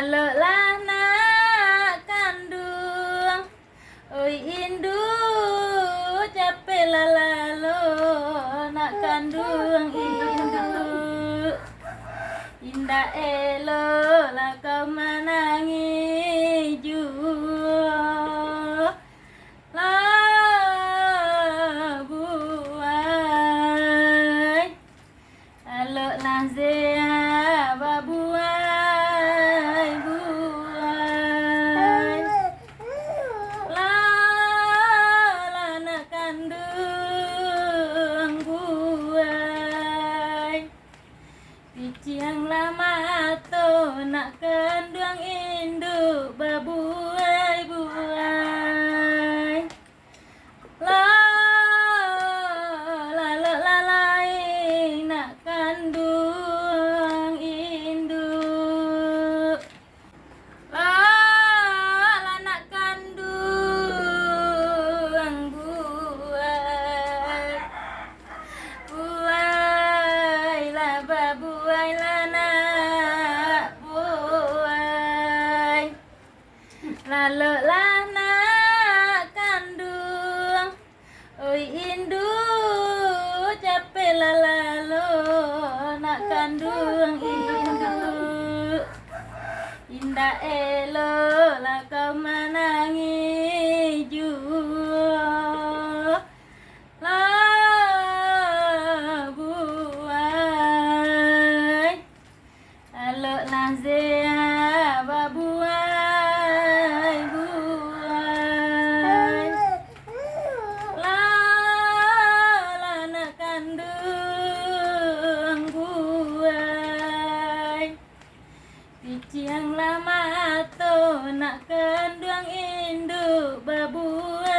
Laloklah nak kandung, oi indu capek lalalo nak kandung indu. Indah elo lah kau menangi jua lah buai. Laloklah zea babuai buai. La nak kandung buai. Biciang lama tu nak kandung induk babuai buai. Lalai nak kandung induk. Nak kandung buai. Buai lah babuai lah nak buai. Laloklah nak kandung, oi indu capek lalalo nak kandung indu. Indah elo lah kau menangi jua lah buai. Laloklah zea babuai buai. La nak kandung buai. Biciang lama tu nak kandung induk babuai.